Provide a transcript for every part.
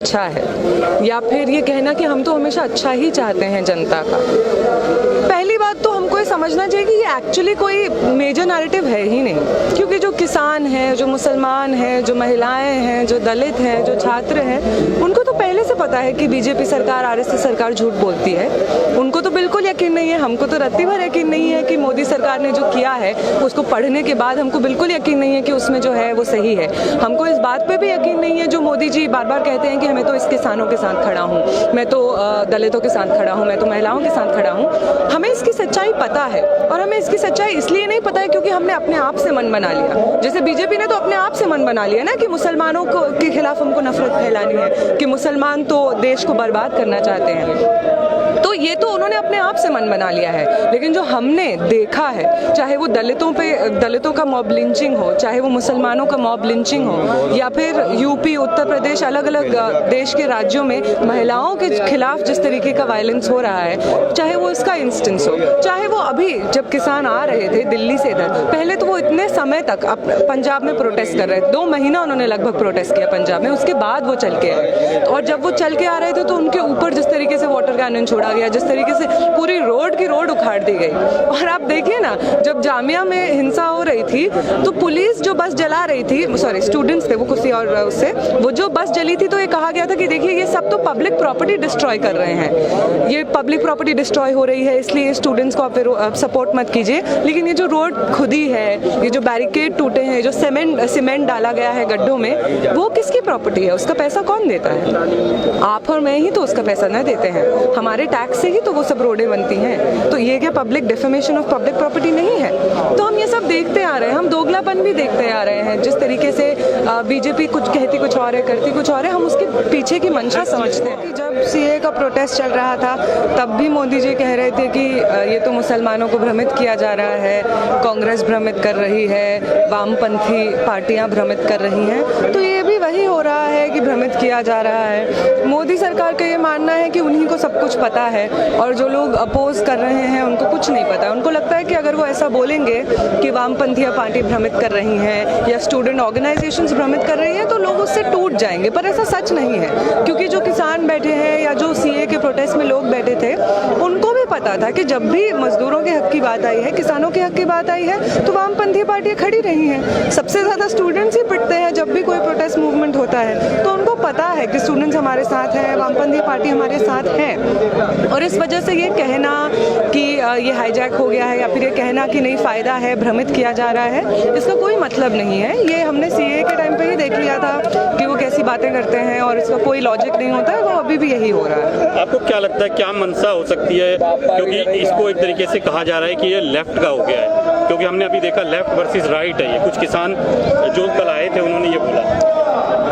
अच्छा है, या फिर ये कहना कि हम तो हमेशा अच्छा ही चाहते हैं जनता का। पहली बात तो हमको ये समझना चाहिए कि ये एक्चुअली कोई मेजर नैरेटिव है ही नहीं, क्योंकि जो किसान हैं, जो मुसलमान हैं, जो महिलाएं हैं, जो दलित हैं, जो छात्र हैं, उनको तो पहले से पता है कि बीजेपी सरकार, आरएसएस सरकार झूठ बोलती है। उनको तो बिल्कुल यकीन नहीं है, हमको तो रत्ती भर यकीन नहीं है कि मोदी सरकार ने जो किया है उसको पढ़ने के बाद हमको बिल्कुल यकीन नहीं है कि उसमें जो है वो सही है। हमको इस बात पे भी यकीन नहीं है जो मोदी जी बार बार कहते हैं कि मैं तो इस किसानों के साथ खड़ा हूँ, मैं तो दलितों के साथ खड़ा हूँ, मैं तो महिलाओं के साथ खड़ा हूँ। हमें इसकी सच्चाई पता है, और हमें इसकी सच्चाई इसलिए नहीं पता है क्योंकि हमने अपने आप से मन बना लिया। जैसे बीजेपी ने तो अपने आप से मन बना लिया ना कि मुसलमानों के खिलाफ हमको नफरत फैलानी है, कि मुसलमान तो देश को बर्बाद करना चाहते हैं। तो ये तो उन्होंने अपने आप से मन बना लिया है। लेकिन जो हमने देखा है, चाहे वो दलितों का मॉब लिंचिंग हो, चाहे वो मुसलमानों का मॉब लिंचिंग हो, या फिर यूपी, उत्तर प्रदेश, अलग अलग देश के राज्यों में महिलाओं के खिलाफ जिस तरीके का वायलेंस हो रहा है, चाहे वो इसका इंस्टेंस हो, चाहे वो अभी जब किसान आ रहे थे दिल्ली से इधर, पहले तो वो इतने समय तक पंजाब में प्रोटेस्ट कर रहे थे, 2 महीना उन्होंने लगभग प्रोटेस्ट किया पंजाब में, उसके बाद वो चल के आए। और जब वो चल के आ रहे थे तो उनके ऊपर जिस तरीके से वाटर कैनन छोड़ा गया, जिस तरीके से पूरी रोड की रोड उखाड़ दी गई। और आप देखिए ना, जब जामिया में हिंसा हो रही थी तो पुलिस जो बस जला रही थी, सॉरी स्टूडेंट्स थे वो, किसी और उससे वो जो बस जली थी, तो ये कहा गया था कि देखिए ये सब तो पब्लिक प्रॉपर्टी डिस्ट्रॉय कर रहे हैं, ये पब्लिक प्रॉपर्टी डिस्ट्रॉय हो रही है, इसलिए स्टूडेंट्स को आप सपोर्ट मत कीजिए। लेकिन ये जो रोड खुदी है, ये जो बैरिकेड टूटे हैं, जो सीमेंट डाला गया है गड्ढों में, वो किसकी प्रॉपर्टी है? उसका पैसा कौन देता है? आप और मैं ही तो उसका पैसा न देते हैं, हमारे टैक्स से ही तो वो सब रोडें बनती हैं। तो ये क्या public defamation of public property नहीं है? तो हम ये सब देखते आ रहे हैं, हम दोगलापन भी देखते आ रहे हैं। जिस तरीके से बीजेपी कुछ कहती कुछ और है, करती कुछ और है, हम उसके पीछे की मंशा समझते हैं। जब सीए का प्रोटेस्ट चल रहा था तब भी मोदी जी कह रहे थे कि ये तो मुसलमानों को भ्रमित किया जा रहा है, कांग्रेस भ्रमित कर रही है, वामपंथी पार्टियां भ्रमित कर रही हैं। तो ये भी वही हो रहा है कि भ्रमित किया जा रहा है। मोदी सरकार का ये मानना है कि उन्हीं को सब कुछ पता है, और जो लोग अपोज कर रहे हैं उनको कुछ नहीं पता। उनको लगता है कि अगर वो ऐसा बोलेंगे कि वामपंथी पार्टी भ्रमित कर रही हैं या स्टूडेंट ऑर्गेनाइजेशंस भ्रमित कर रही हैं, तो लोग उससे टूट जाएंगे। पर ऐसा सच नहीं है, क्योंकि जो किसान बैठे हैं या जो सीए के प्रोटेस्ट में लोग बैठे थे, उनको भी पता था कि जब भी मजदूरों के हक की बात आई है, किसानों के हक की बात आई है, तो वामपंथी पार्टियां खड़ी रही हैं। सबसे ज्यादा स्टूडेंट्स ही पिटते हैं जब भी कोई प्रोटेस्ट मूवमेंट होता है। तो उनको पता है कि स्टूडेंट्स हमारे साथ हैं, वामपंथी पार्टी हमारे साथ है। और इस वजह से ये कहना कि ये हाईजैक हो गया है, या फिर ये कहना कि नहीं फ़ायदा है, भ्रमित किया जा रहा है, इसका कोई मतलब नहीं है। ये हमने सीए के टाइम पे ही देख लिया था कि वो कैसी बातें करते हैं और इसका कोई लॉजिक नहीं होता है, वो अभी भी यही हो रहा है। आपको क्या लगता है क्या मंशा हो सकती है? क्योंकि इसको एक तरीके से कहा जा रहा है कि ये लेफ्ट का हो गया है, क्योंकि हमने अभी देखा लेफ्ट वर्सेस राइट है। ये कुछ किसान जो कल आए थे उन्होंने ये बोला।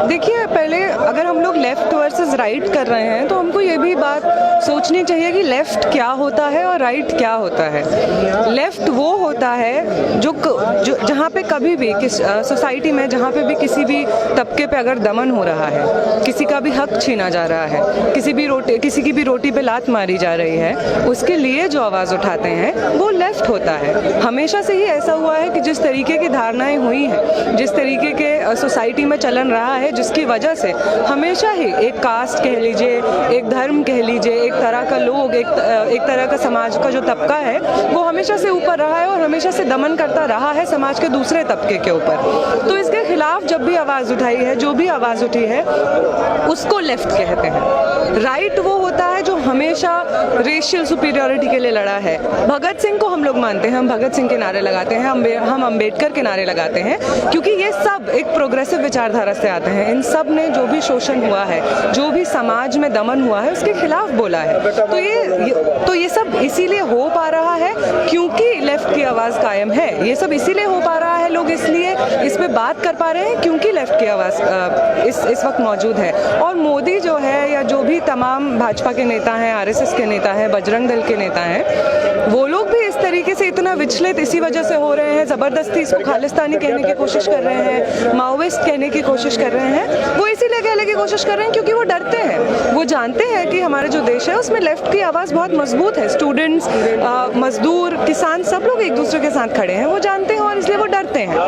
देखिए, पहले अगर हम लोग लेफ्ट वर्सेस राइट कर रहे हैं तो हमको ये भी बात सोचनी चाहिए कि लेफ्ट क्या होता है और राइट क्या होता है। लेफ्ट वो होता है जो जहाँ पे कभी भी सोसाइटी में जहाँ पे भी किसी भी तबके पे अगर दमन हो रहा है, किसी का भी हक छीना जा रहा है, किसी की भी रोटी पे लात मारी जा रही है, उसके लिए जो आवाज़ उठाते हैं वो लेफ्ट होता है। हमेशा से ही ऐसा हुआ है कि जिस तरीके की धारणाएं हुई हैं, जिस तरीके के सोसाइटी में चलन रहा है, जिसकी वजह से हमेशा ही एक कास्ट कह लीजिए, एक धर्म कह लीजिए, एक तरह का लोग, एक तरह का समाज का जो तबका है वो हमेशा से ऊपर रहा है और हमेशा से दमन करता रहा है समाज के दूसरे तबके के ऊपर। तो इसके खिलाफ जब भी आवाज़ उठाई है, जो भी आवाज़ उठी है, उसको लेफ्ट कहते हैं। राइट वो होता है जो हमेशा रेशियल सुपीरियरिटी के लिए लड़ा है। भगत सिंह को हम लोग मानते हैं, हम भगत सिंह के नारे लगाते हैं, हम अम्बेडकर के नारे लगाते हैं, क्योंकि ये सब एक प्रोग्रेसिव विचारधारा से आते हैं। इन सब ने जो भी शोषण हुआ है, जो भी समाज में दमन हुआ है, उसके खिलाफ बोला है। तो ये सब इसीलिए हो पा रहा है क्योंकि लेफ्ट की आवाज़ कायम है। ये सब इसीलिए हो पा रहा है, लोग इसलिए इस पे बात कर पा रहे हैं क्योंकि लेफ्ट की आवाज़ इस वक्त मौजूद है। और मोदी जो है या जो भी तमाम भाजपा के नेता हैं, आरएसएस के नेता हैं, बजरंग दल के नेता हैं, वो लोग भी इस तरीके से इतना विचलित इसी वजह से हो रहे हैं, ज़बरदस्ती इसको खालिस्तानी कहने की कोशिश कर रहे हैं, माओविस्ट कहने की कोशिश कर रहे हैं। वो इसीलिए कहने की कोशिश कर रहे हैं क्योंकि वो डरते हैं, वो जानते हैं कि हमारा जो देश है उसमें लेफ्ट की आवाज़ बहुत मजबूत है। स्टूडेंट्स, मजदूर, किसान सब लोग एक दूसरे के साथ खड़े हैं, वो जानते हैं और इसलिए वो डरते हैं।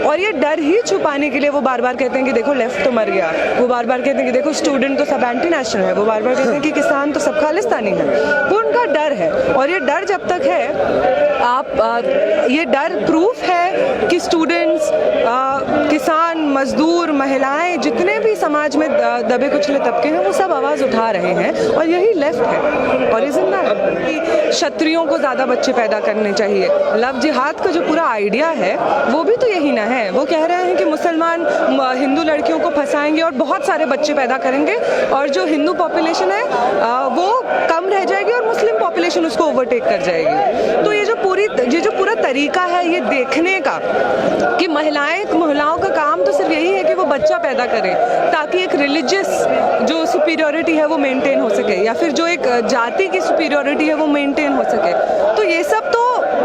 और ये डर ही छुपाने के लिए वो बार बार कहते हैं कि देखो लेफ्ट तो मर गया, वो बार बार कहते हैं कि देखो स्टूडेंट तो सब एंटी नेशनल है, वो बार बार कहते हैं कि किसान तो सब खालिस्तानी है। वो उनका डर है और ये डर जब तक है, ये डर प्रूफ है कि स्टूडेंट्स, किसान, मजदूर, महिलाएं, जितने भी समाज में दबे कुचले तबके हैं वो सब आवाज़ उठा रहे हैं और यही लेफ्ट है। और इस क्षत्रियों को ज़्यादा बच्चे पैदा करने चाहिए। लव जिहाद का जो पूरा आइडिया है वो भी तो यही ना है। वो कह रहे हैं कि मुसलमान हिंदू लड़कियों को फंसाएंगे और बहुत सारे बच्चे पैदा करेंगे और जो हिंदू पॉपुलेशन है वो कम रह जाएगी और मुस्लिम पॉपुलेशन उसको ओवरटेक कर जाएगी। तो ये जो पूरा तरीका है ये देखने का कि महिलाओं का काम तो सिर्फ यही है कि वो बच्चा पैदा करें ताकि एक रिलीजियस जो सुपीरियरिटी है वो मेंटेन हो सके या फिर जो एक जाति की सुपीरियरिटी है वो मेंटेन हो सके। तो ये सब तो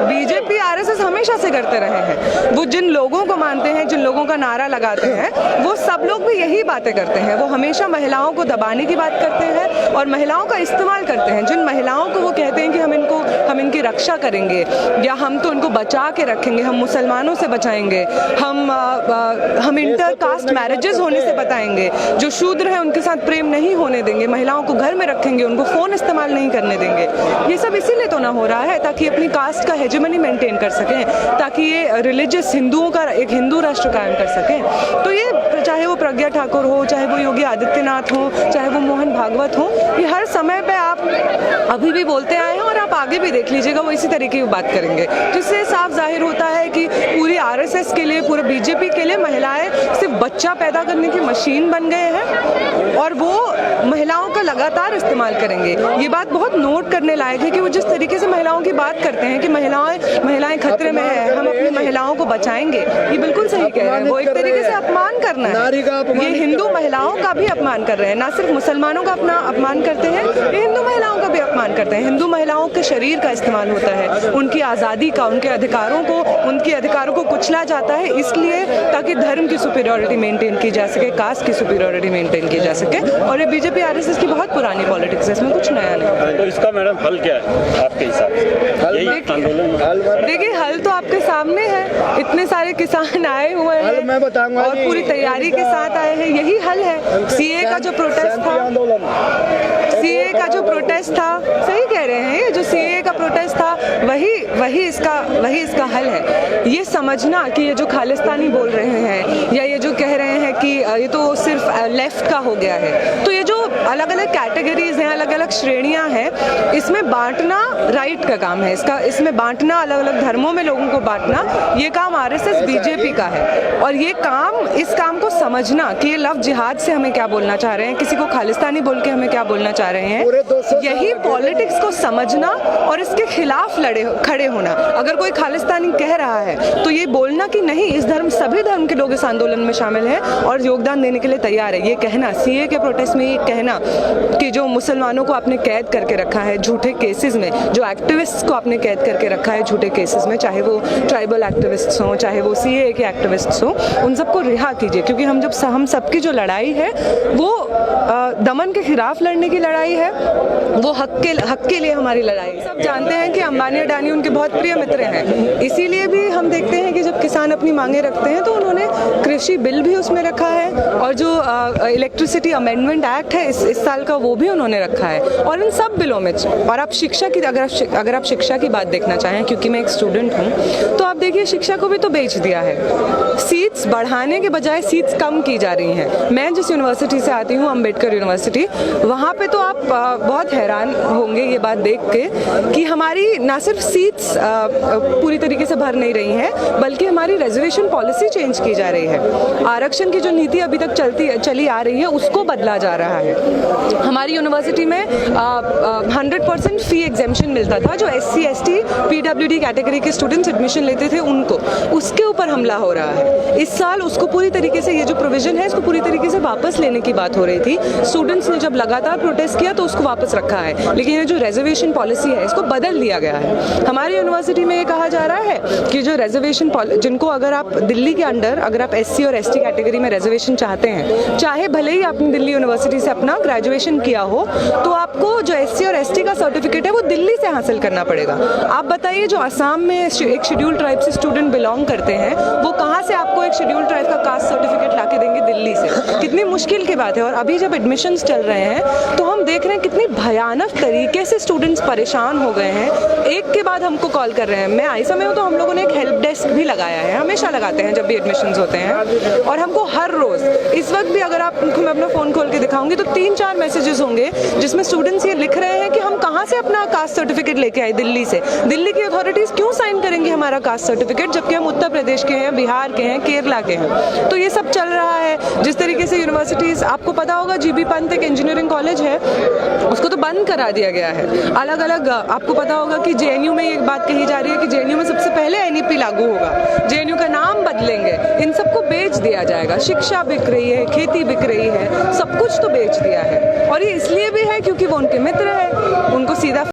बीजेपी, आरएसएस हमेशा से करते रहे हैं। वो जिन लोगों को मानते हैं, जिन लोगों का नारा लगाते हैं, वो सब लोग भी यही बातें करते हैं। वो हमेशा महिलाओं को दबाने की बात करते हैं और महिलाओं का इस्तेमाल करते हैं। जिन महिलाओं को वो कहते हैं कि हम इनकी रक्षा करेंगे या हम तो इनको बचा के रखेंगे, हम मुसलमानों से बचाएंगे, हम इंटर कास्ट मैरिजेस होने से बताएंगे, जो शूद्र हैं उनके साथ प्रेम नहीं होने देंगे, महिलाओं को घर में रखेंगे, उनको फ़ोन इस्तेमाल नहीं करने देंगे। ये सब इसीलिए तो ना हो रहा है ताकि अपनी कास्ट का हेजेमनी मेंटेन कर सकें, ताकि ये रिलीजियस हिंदुओं का एक हिंदू राष्ट्र कायम कर सकें। तो ये चाहे वो प्रज्ञा ठाकुर हो, चाहे वो योगी आदित्यनाथ हो, चाहे वो मोहन भागवत हो, ये हर समय पे आप अभी भी बोलते आए हैं और आप आगे भी देख लीजिएगा वो इसी तरीके की बात करेंगे, जिससे साफ जाहिर होता है कि पूरी आरएसएस के लिए, पूरे बीजेपी के लिए महिलाएं सिर्फ बच्चा पैदा करने की मशीन बन गए हैं और वो महिलाओं का लगातार इस्तेमाल करेंगे। ये बात बहुत नोट करने लायक है कि वो जिस तरीके से महिलाओं की बात करते हैं कि महिलाएं खतरे में है, हम अपनी महिलाओं को बचाएंगे, ये बिल्कुल सही कह रहे हैं। वो एक तरीके से अपमान करना है। ये हिंदू महिलाओं का भी अपमान कर रहे हैं, ना सिर्फ मुसलमानों का अपना अपमान करते हैं, ये हिंदू महिलाओं का भी अपमान करते हैं। हिंदू महिलाओं के शरीर का इस्तेमाल होता है, उनकी आज़ादी का, उनके अधिकारों को कुचला जाता है, इसलिए ताकि धर्म की सुपीरियरिटी मेंटेन की जा सके, कास्ट की सुपीरियरिटी मेंटेन की जा सके। और ये बीजेपी आरएसएस की बहुत पुरानी पॉलिटिक्स है, इसमें कुछ नया नहीं। तो इसका मैडम हल क्या है आपके हिसाब से? यही आंदोलन? देखिए, हल तो आपके सामने है। इतने सारे किसान आए हुए हैं, मैं बताऊंगा, और पूरी तैयारी के साथ आए हैं। यही हल है। सीए का जो प्रोटेस्ट था, सही कह रहे हैं, ये जो सीए का प्रोटेस्ट था वही इसका हल है। ये समझना कि ये जो खालिस्तानी बोल रहे हैं या ये जो कह रहे हैं कि ये तो सिर्फ लेफ्ट का हो गया है, तो ये जो अलग अलग कैटेगरीज हैं, अलग अलग श्रेणियां हैं, इसमें बांटना राइट का काम है। इसमें बांटना, अलग अलग धर्मों में लोगों को बांटना, ये काम आरएसएस बीजेपी का है। और इस काम को समझना कि ये लव जिहाद से हमें क्या बोलना चाह रहे हैं, किसी को खालिस्तानी बोल के हमें क्या बोलना चाह रहे हैं, यही पॉलिटिक्स को समझना और इसके खिलाफ खड़े होना। अगर कोई खालिस्तानी कह रहा है तो ये बोलना कि नहीं, सभी धर्म के लोग इस आंदोलन में शामिल हैं और योगदान देने के लिए तैयार है। ये कहना, सीए के प्रोटेस्ट में ये कहना कि जो मुसलमानों को आपने कैद करके रखा है झूठे केसेस में, जो एक्टिविस्ट्स को आपने कैद करके रखा है झूठे केसेस में, चाहे वो ट्राइबल एक्टिविस्ट्स हों, चाहे वो सीए के एक्टिविस्ट्स हों, उन सबको रिहा कीजिए। क्योंकि हम सबकी जो लड़ाई है वो दमन के खिलाफ लड़ने की लड़ाई है, वो हक के लिए हमारी लड़ाई है। सब जानते हैं कि अंबानी अडानी उनके बहुत प्रिय मित्र हैं, इसीलिए भी हम देखते हैं कि जब किसान अपनी मांगे रखते हैं तो उन्होंने कृषि बिल भी उसमें रखा है और जो इलेक्ट्रिसिटी अमेंडमेंट एक्ट है इस साल का, वो भी उन्होंने रखा है। और इन सब बिलों में, और आप शिक्षा की, अगर आप शिक्षा की बात देखना चाहें, क्योंकि मैं एक स्टूडेंट हूँ, तो आप देखिए शिक्षा को भी तो बेच दिया है। सीट्स बढ़ाने के बजाय सीट्स कम की जा रही हैं। मैं जिस यूनिवर्सिटी से आती हूँ, अम्बेडकर यूनिवर्सिटी, वहाँ पे तो आप बहुत हैरान होंगे ये बात देख के कि हमारी ना सिर्फ सीट्स पूरी तरीके से भर नहीं रही हैं, बल्कि हमारी रिजर्वेशन पॉलिसी चेंज की जा रही है। आरक्षण की जो नीति अभी तक चली आ रही है उसको बदला जा रहा है। हमारी यूनिवर्सिटी में 100% फी एग्जेम्पशन मिलता था, जो SC ST PWD कैटेगरी के स्टूडेंट्स एडमिशन लेते थे उनको, उसके ऊपर हमला हो रहा है। इस साल उसको पूरी तरीके से, ये जो प्रोविजन है इसको पूरी तरीके से वापस लेने की बात हो रही थी। स्टूडेंट्स ने जब लगातार प्रोटेस्ट किया तो उसको वापस रखा है, लेकिन ये जो रिजर्वेशन पॉलिसी है इसको बदल दिया गया है। हमारी यूनिवर्सिटी में ये कहा जा रहा है कि जो रिजर्वेशन जिनको अगर आप दिल्ली के अंडर अगर आप SC और ST कैटेगरी में रिजर्वेशन चाहते हैं, चाहे भले ही आपने दिल्ली यूनिवर्सिटी से अपना ग्रेजुएशन किया हो, तो आपको जो SC और ST का सर्टिफिकेट है वो दिल्ली से हासिल करना पड़ेगा। आप बताइए जो असम में एक शेड्यूल ट्राइब से स्टूडेंट बिलोंग करते हैं वो कहाँ से आपको एक शेड्यूल ट्राइब का कास्ट सर्टिफिकेट ला के देंगे दिल्ली से? कितनी मुश्किल की बात है। और अभी जब एडमिशन्स चल रहे हैं तो हम देख रहे हैं कितनी भयानक तरीके से स्टूडेंट्स परेशान हो गए हैं, एक के बाद हमको कॉल कर रहे हैं। मैं आईसा में हूँ तो हम लोगों ने एक हेल्प डेस्क भी लगाया है, हमेशा लगाते हैं जब भी एडमिशन्स होते हैं, और हमको हर रोज़ इस वक्त भी अगर आपको मैं अपना फ़ोन खोल के दिखाऊंगी तो 3-4 मैसेजेस होंगे जिसमें स्टूडेंट्स ये लिख रहे हैं कि हम कहाँ से अपना कास्ट सर्टिफिकेट लेके आए दिल्ली से। दिल्ली की अथॉरिटीज़ क्यों साइन करेंगी हमारा कास्ट सर्टिफिकेट जबकि हम उत्तर प्रदेश के हैं, बिहार के हैं, केरला के हैं। तो ये सब चल रहा है। जिस तरीके से यूनिवर्सिटीज़, आपको पता होगा GB पंत एक इंजीनियरिंग कॉलेज है, उसको तो बंद करा दिया गया है। अलग अलग आपको पता होगा कि JNU में एक बात कही जा रही है कि JNU में सबसे पहले NEP लागू होगा, JNU का नाम बदलेंगे, इन सबको बेच दिया जाएगा। शिक्षा बिक रही है, खेती बिक रही है, सब कुछ तो बेच दिया है। और ये इसलिए भी है क्योंकि वो उनके मित्र हैं, उनको सीधा